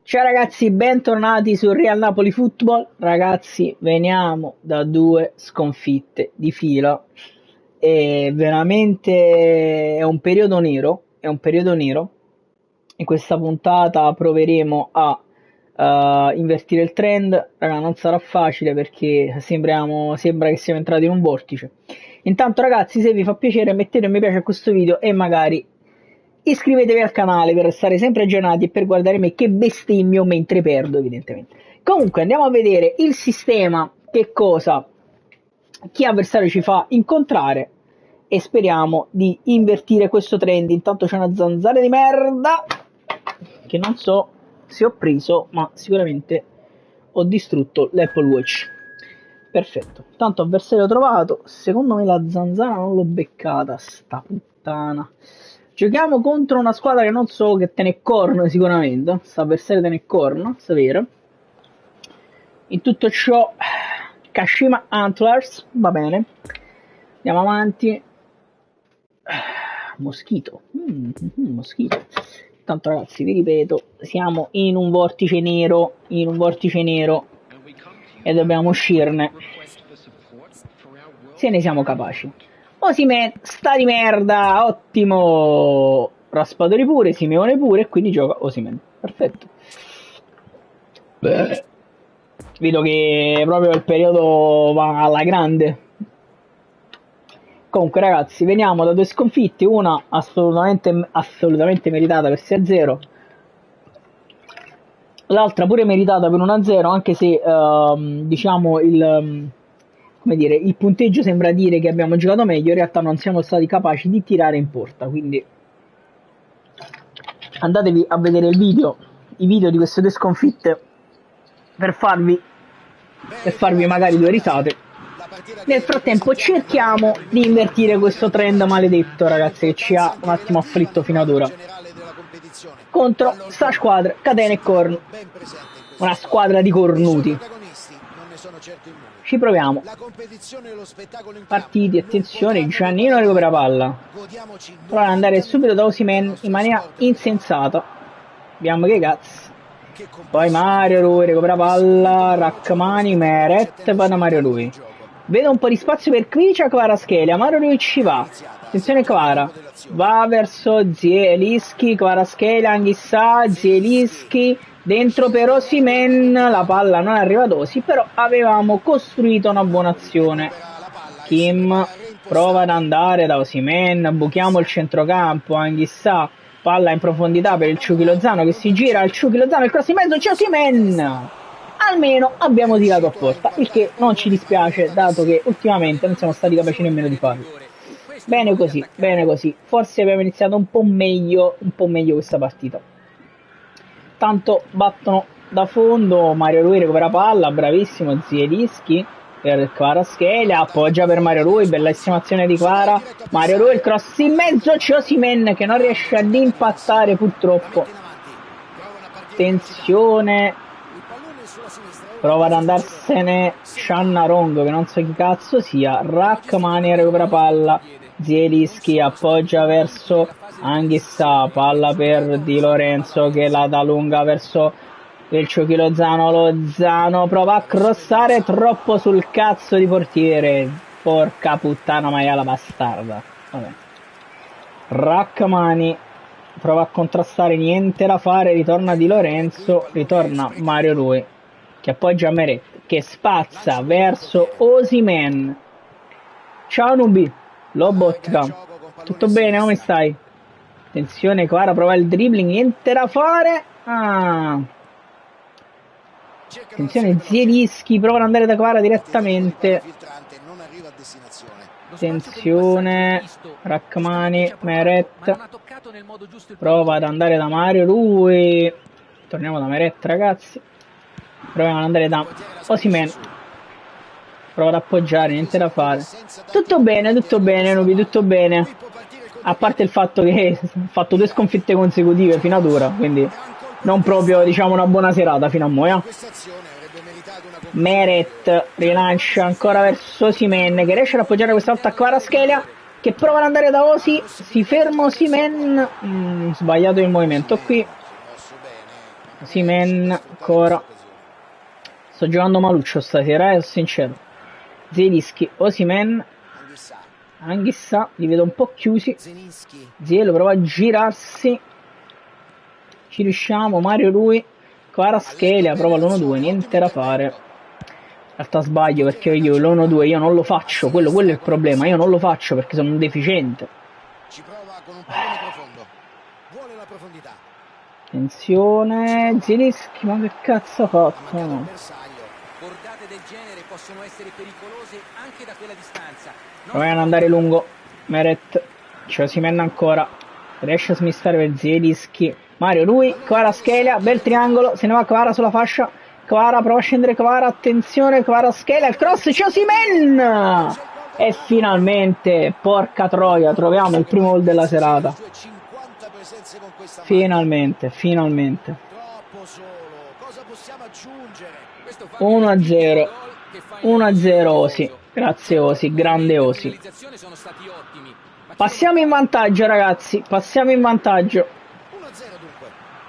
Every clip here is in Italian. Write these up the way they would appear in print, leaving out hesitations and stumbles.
Ciao ragazzi, bentornati sul Real Napoli Football. Ragazzi, veniamo da 2 sconfitte di fila e veramente è un periodo nero, In questa puntata proveremo a invertire il trend. Raga, non sarà facile perché sembra che siamo entrati in un vortice. Intanto ragazzi, se vi fa piacere mettete un mi piace a questo video e magari iscrivetevi al canale per restare sempre aggiornati e per guardare me che bestemmio mentre perdo, evidentemente. Comunque andiamo a vedere il sistema, chi avversario ci fa incontrare e speriamo di invertire questo trend. Intanto c'è una zanzara di merda che non so se ho preso, ma sicuramente ho distrutto l'Apple Watch. Perfetto, tanto avversario trovato. Secondo me la zanzara non l'ho beccata, sta puttana. Giochiamo contro una squadra che non so, che te ne corno sicuramente. Sta avversario te ne corno, sapere. In tutto ciò, Kashima Antlers, va bene. Andiamo avanti. Moschito. Moschito. Tanto ragazzi, vi ripeto, siamo in un vortice nero, e dobbiamo uscirne se ne siamo capaci. Osimhen, sta di merda, ottimo. Raspadori pure, Simeone pure, e quindi gioca Osimhen. Perfetto. Beh, vedo che proprio il periodo va alla grande. Comunque ragazzi, veniamo da 2 sconfitte, una assolutamente meritata per 6-0, l'altra pure meritata per 1-0, anche se diciamo il punteggio sembra dire che abbiamo giocato meglio, in realtà non siamo stati capaci di tirare in porta, quindi andatevi a vedere i video di queste 2 sconfitte per farvi magari 2 risate. Nel frattempo cerchiamo di invertire questo trend maledetto, ragazzi, che ci ha un attimo afflitto fino ad ora. Contro sta squadra, catena e corno. Una squadra di cornuti. Ci proviamo. Partiti, attenzione, Giannino recupera palla. Prova ad andare subito da Osimhen in maniera insensata. Vediamo che cazzo. Poi Mario Rui recupera palla, Rachmani, Meret, va da Mario Rui. Vedo un po' di spazio per Kvicia, Kvaratskhelia, Mario Rui ci va. Attenzione Kvara, va verso Zielinski, Kvaratskhelia, Anghissà, Zielinski, dentro per Osimhen, la palla non arriva ad Osi, però avevamo costruito una buona azione. Kim prova ad andare da Osimhen, buchiamo il centrocampo, Anghissà, palla in profondità per il Ciuchi Lozano che si gira, il Ciuchi Lozano, il cross in mezzo, c'è Osimhen! Almeno abbiamo tirato a porta, il che non ci dispiace, dato che ultimamente non siamo stati capaci nemmeno di farlo. Bene così, forse abbiamo iniziato un po' meglio questa partita. Tanto battono da fondo, Mario Rui recupera palla, bravissimo Zielinski per Kvaratskhelia, appoggia per Mario Rui, bellissima azione di Kvara, Mario Rui, il cross in mezzo, c'è Osimhen che non riesce ad impattare purtroppo. Attenzione, prova ad andarsene Shannarongo che non so chi cazzo sia, Rachmani recupera palla, Zielinski appoggia verso Anghissà, palla per Di Lorenzo che la dà lunga verso il Ciuchi Lozano prova a crossare troppo sul cazzo di portiere, porca puttana maiala bastarda. Vabbè. Rachmani prova a contrastare, niente da fare, ritorna Di Lorenzo, ritorna Mario Rui che appoggia Meret, che spazza verso Osimhen. Ciao Nubi, Lobotka, tutto bene, come stai? Attenzione, Kvara prova il dribbling, niente da fare. Attenzione, Zielinski prova ad andare da Kvara direttamente. Attenzione, Rachmani, Meret prova ad andare da Mario Rui. Torniamo da Meret, ragazzi. Proviamo ad andare da Osimhen. Prova ad appoggiare, niente da fare. Tutto bene, Nubi, tutto bene. A parte il fatto che ho fatto 2 sconfitte consecutive fino ad ora, quindi non proprio, diciamo, una buona serata fino a mo'. Meret rilancia ancora verso Osimhen che riesce ad appoggiare questa volta a Kvaratskhelia che prova ad andare da Osi, si ferma Osimhen, sbagliato il movimento qui. Osimhen ancora. Sto giocando maluccio stasera, sono sincero. Zielinski, Osimhen, Anghissà, li vedo un po' chiusi. Zielo prova a girarsi. Ci riusciamo, Mario Rui. Kvaratskhelia prova l'1-2, niente da fare. In realtà sbaglio perché io l'1-2 io non lo faccio, quello è il problema, io non lo faccio perché sono un deficiente. Ci prova con un pallone profondo. Vuole la profondità. Attenzione, Zielinski, ma che cazzo ha fatto? Bordate del genere possono essere pericolose anche da quella distanza. Proviamo ad andare lungo. Meret, c'è Osimhen ancora. Riesce a smistare per Zielinski. Mario Rui, Kvaratskhelia, bel triangolo, se ne va Kvara sulla fascia. Kvara, prova a scendere Kvara, attenzione, Kvaratskhelia, il cross, c'è Osimhen! E finalmente, porca troia, troviamo il primo gol della serata. Finalmente. 1-0. 1-0 Osi. Grazie Osi, grande Osi. Passiamo in vantaggio ragazzi, passiamo in vantaggio.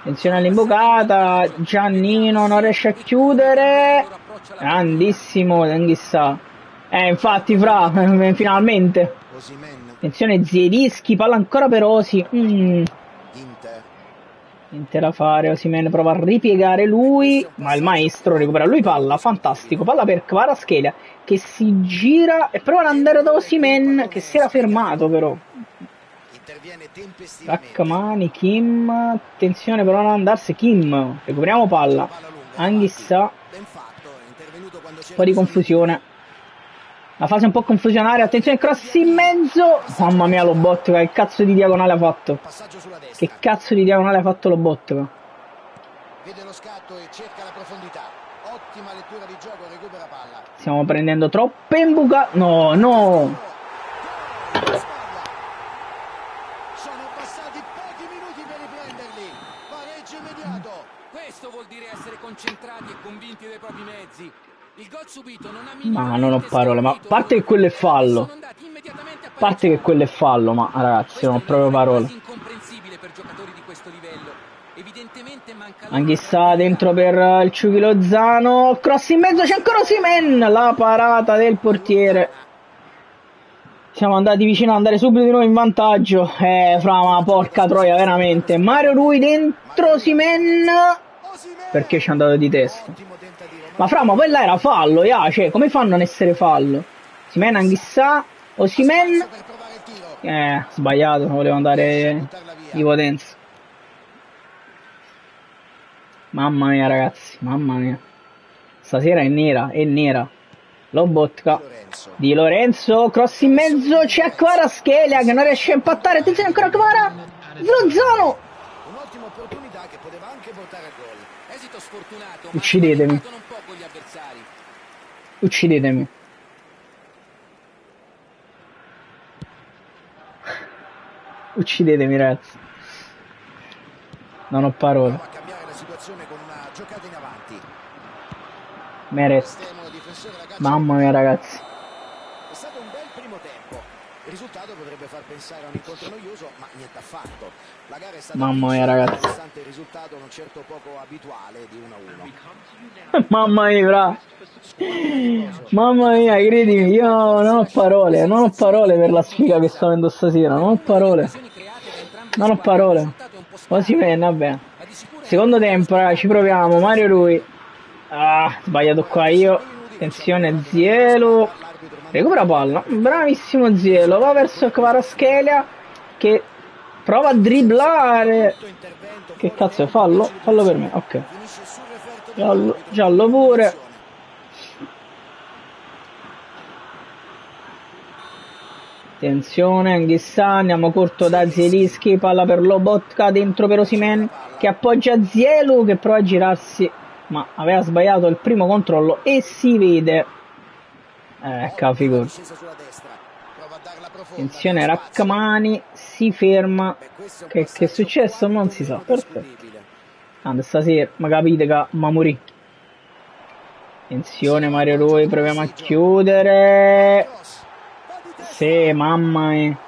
Attenzione all'imbucata, Giannino non riesce a chiudere. Grandissimo Anghissà. Infatti fra, finalmente. Attenzione Zielinski, palla ancora per Osi. Niente da fare, Osimhen prova a ripiegare lui, ma il maestro recupera lui palla, fantastico, palla per Kvaratskhelia che si gira e prova ad andare da Osimhen che si era fermato però. Rachmani, Kim, attenzione però non andarsi, Kim, recuperiamo palla, Anghissà, un po' di confusione. La fase è un po' confusionaria, attenzione, cross in mezzo, mamma mia Lobotka, che cazzo di diagonale ha fatto? Che cazzo di diagonale ha fatto Lobotka? Vede lo scatto e cerca la profondità, ottima lettura di gioco, recupera palla. Stiamo prendendo troppe imbucate, no! Sono passati pochi minuti per riprenderli, pareggio immediato. Questo vuol dire essere concentrati e convinti dei propri mezzi. Il gol subito non ha ma non ho parole, ma a parte che quello è fallo. A parte che quello è fallo, ma ragazzi, non ho proprio parole. Anghissà dentro per il Ciuchi Lozano, cross in mezzo, c'è ancora Osimhen, la parata del portiere. Siamo andati vicino ad andare subito di nuovo in vantaggio. Fra, ma porca troia, veramente. Mario Rui dentro Osimhen. Perché ci è andato di testa? Ma fra, ma quella era fallo, cioè, come fanno a non essere fallo? Osimhen, Anghissà, Osimhen. Sbagliato, volevo andare di potenza. Mamma mia ragazzi, mamma mia. Stasera è nera. Lobotka. Di Lorenzo, cross in mezzo, c'è Kvaratskhelia che non riesce a impattare, attenzione ancora Kvara. Lozano. Un'ottima opportunità che poteva anche portare a gol. Esito sfortunato, ma uccidetemi. Uccidetemi. Uccidetemi ragazzi. Non ho parole. a cambiare la situazione con una giocata in avanti. Meret. Mamma mia ragazzi. È stato un bel primo tempo. Il risultato potrebbe far pensare a un incontro noioso, ma niente affatto. La gara è stata mamma mia ragazzi. nonostante il risultato non certo poco abituale di 1-1. Mamma mia, bra. Mamma mia, credimi, io non ho parole per la sfiga che sto avendo stasera, non ho parole. Osimhen, vabbè. Secondo tempo, ci proviamo, Mario Rui. Sbagliato qua io. Attenzione, Zielo. Recupera palla, bravissimo Zielo, va verso Kvaratskhelia che prova a dribblare. Che cazzo è, fallo? Fallo per me, ok. Giallo pure. Attenzione, Anghissà, andiamo corto da Zielinski, palla per Lobotka, dentro per Osimhen che appoggia Zielu che prova a girarsi, ma aveva sbagliato il primo controllo e si vede. Figura. Attenzione, Rachmani si ferma. Che è successo? Non si sa, perfetto. Tanto stasera, ma capite che morì. Attenzione Mario Rui, proviamo a chiudere. Sì, mamma mia.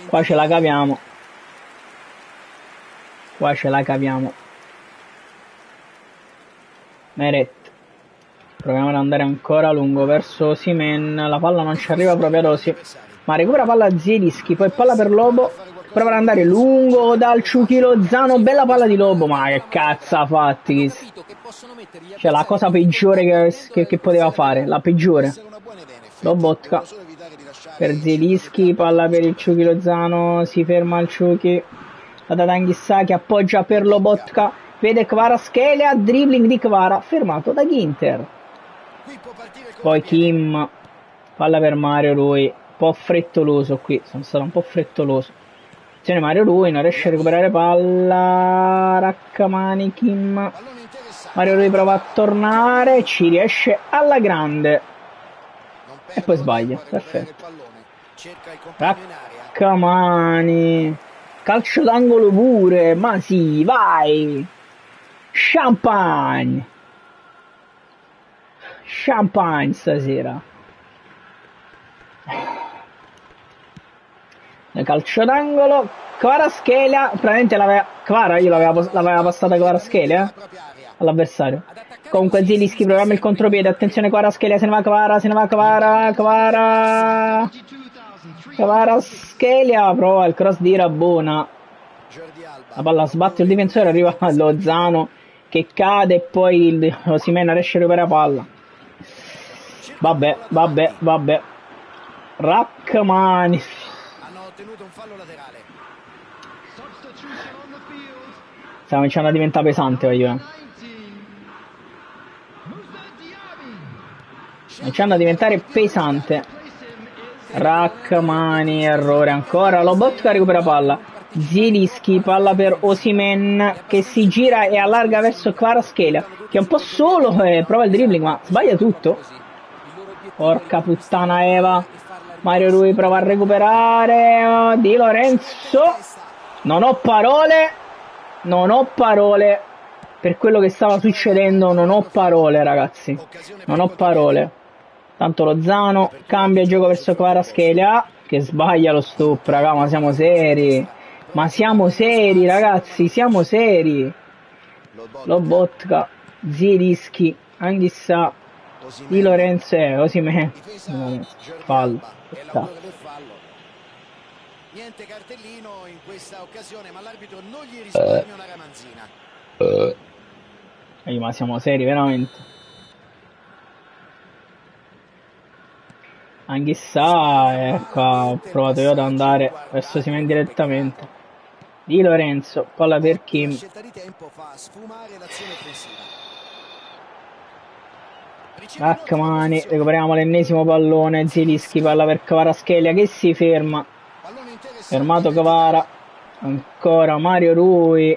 Qua ce la caviamo. Meret. Proviamo ad andare ancora lungo verso Osimhen. La palla non ci arriva proprio ad Osi. Ma recupera palla a Zielinski. Poi palla per Lobo. Prova ad andare lungo dal Ciuchi Lozano. Bella palla di Lobo. Ma che cazzo ha fatti? Cioè la cosa peggiore che poteva fare. La peggiore. Lobotka. Per Zielinski. Palla per il Ciuchi Lozano. Si ferma il Ciuchi. La Anghissà che appoggia per Lobotka. Vede Kvaratskhelia. Dribbling di Kvara. Fermato da Ginter. Poi Kim, palla per Mario Rui, un po' frettoloso qui, sono stato un po' frettoloso. Attenzione Mario Rui, non riesce a recuperare palla, Rackamani, Kim, Mario Rui prova a tornare, ci riesce alla grande e poi sbaglia, perfetto. Rackamani, calcio d'angolo pure, ma sì, vai, champagne stasera. Nel calcio d'angolo Kvaratskhelia, praticamente l'aveva passata Kvaratskhelia all'avversario. Comunque Zielinski proviamo il contropiede, attenzione Kvaratskhelia, se ne va Kvaratskhelia prova il cross di Rabona. La palla sbatte il difensore, arriva Lozano che cade e poi Osimhen riesce a recuperare palla. Vabbè. Rachmani. Hanno ottenuto un fallo laterale. Sta cominciando a diventare pesante la Juve. Cominciando a diventare pesante. Rachmani, errore ancora. Lobotka recupera palla. Zielinski, palla per Osimhen che si gira e allarga verso Kvaratskhelia che è un po' solo, prova il dribbling ma sbaglia tutto. Porca puttana Eva. Mario Rui prova a recuperare. Di Lorenzo. Non ho parole per quello che stava succedendo. Non ho parole ragazzi. Non ho parole. Tanto Lozano cambia gioco verso Kvaratskhelia che sbaglia lo stop, raga, ma siamo seri. Ma siamo seri ragazzi, siamo seri. Lobotka, Zielinski, Anghissà, Di Lorenzo e Osimhen. Fallo. Niente cartellino in questa occasione, ma l'arbitro non gli risparmia una ramanzina. Ma siamo seri veramente. Anghissà, ecco, ho provato io ad andare verso Osimhen direttamente. Di Lorenzo, palla per Kim. La scelta di tempo fa sfumare l'azione offensiva. Rachmani, recuperiamo l'ennesimo pallone. Zielinski, palla per Kvaratskhelia che si ferma. Fermato Kvara. Ancora Mario Rui.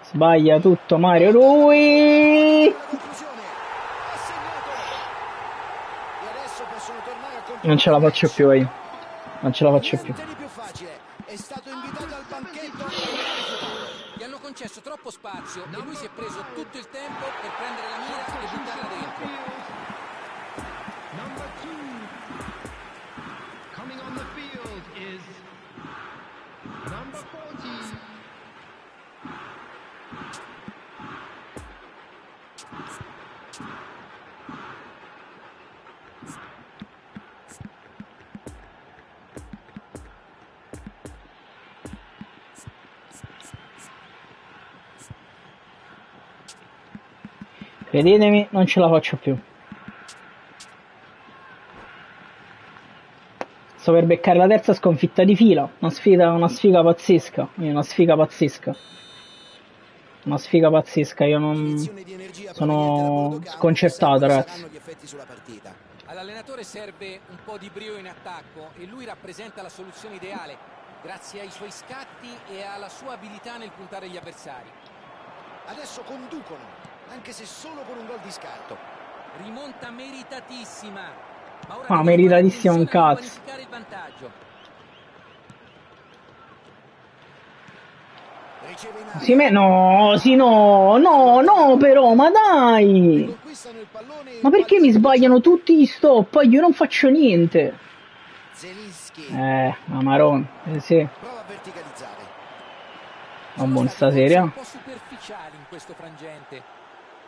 Sbaglia tutto Mario Rui. Non ce la faccio più io. Non ce la faccio più. È stato invitato al banchetto. Gli hanno concesso troppo spazio e lui si è preso tutto il tempo per prendere la mira e buttarla dentro. Number 2 coming on the field is number 40. Credetemi, non ce la faccio più. Sto per beccare la terza sconfitta di fila. Una sfiga pazzesca. Una sfiga pazzesca. Io non sono sconcertato, ragazzi. All'allenatore serve un po' di brio in attacco e lui rappresenta la soluzione ideale grazie ai suoi scatti e alla sua abilità nel puntare gli avversari. Adesso conducono, anche se solo con un gol di scarto. Rimonta meritatissima. Ma meritatissimo un cazzo. No, però, ma dai! Ma perché mi sbagliano tutti gli stop? Poi io non faccio niente. Ma marron, sì. Non buon stasera. Un po' superficiali in questo frangente.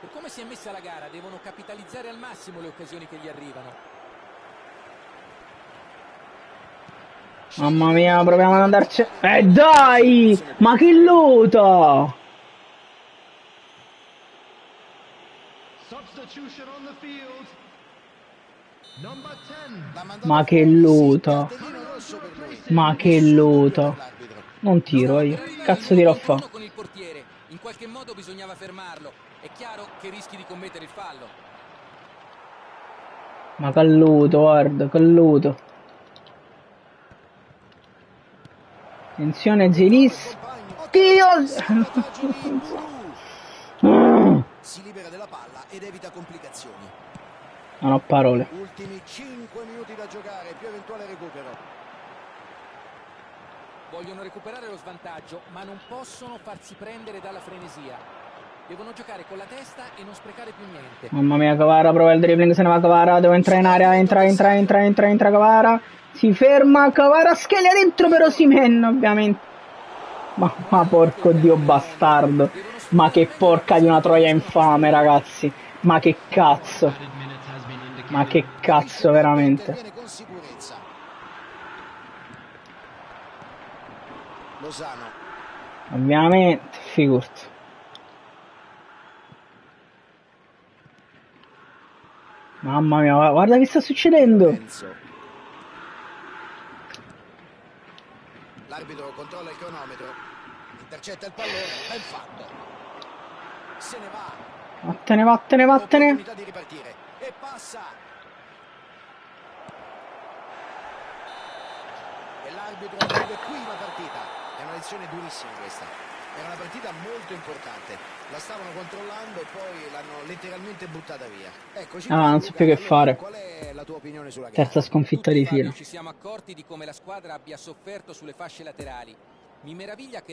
Per come si è messa la gara, devono capitalizzare al massimo le occasioni che gli arrivano. Mamma mia, proviamo ad andarci. Dai! Ma che luta! Substitution on the field. Number 10. Ma che luta! Ma che luta! Non tiro io. Cazzo dirò a fa? Con il portiere. In qualche modo bisognava fermarlo. È chiaro che rischi di commettere il fallo. Ma calluto, guarda, calluto. Attenzione Zilis. Dio! Si libera della palla ed evita complicazioni. Non ho parole. Ultimi 5 minuti da giocare, più eventuale recupero. Vogliono recuperare lo svantaggio, ma non possono farsi prendere dalla frenesia. Devono giocare con la testa e non sprecare più niente. Mamma mia, Kvara prova il dribbling, se ne va Kvara, devo entrare in area, entra Kvara. Si ferma, Kvara schelia dentro per Osimhen, ovviamente. Ma porco dio bastardo. Ma che porca di una troia infame, ragazzi. Ma che cazzo. Added minutes has been indicated. Ma che cazzo, veramente. Interviene con sicurezza. Lozano. Ovviamente, figurati. Mamma mia, guarda che sta succedendo. Enzo. L'arbitro controlla il cronometro. Intercetta il pallone. Ben fatto. Se ne va. Vattene. Opportunità di ripartire. E passa. E l'arbitro chiude qui la partita. È una lezione durissima questa. Era una partita molto importante. La stavano controllando e poi l'hanno letteralmente buttata via. Eccoci. Non so più che fare. Qual è la tua opinione sulla gara? Terza sconfitta di Tutti, Fabio, fila. ci siamo accorti di come la squadra abbia sofferto sulle fasce laterali. Mi meraviglia che la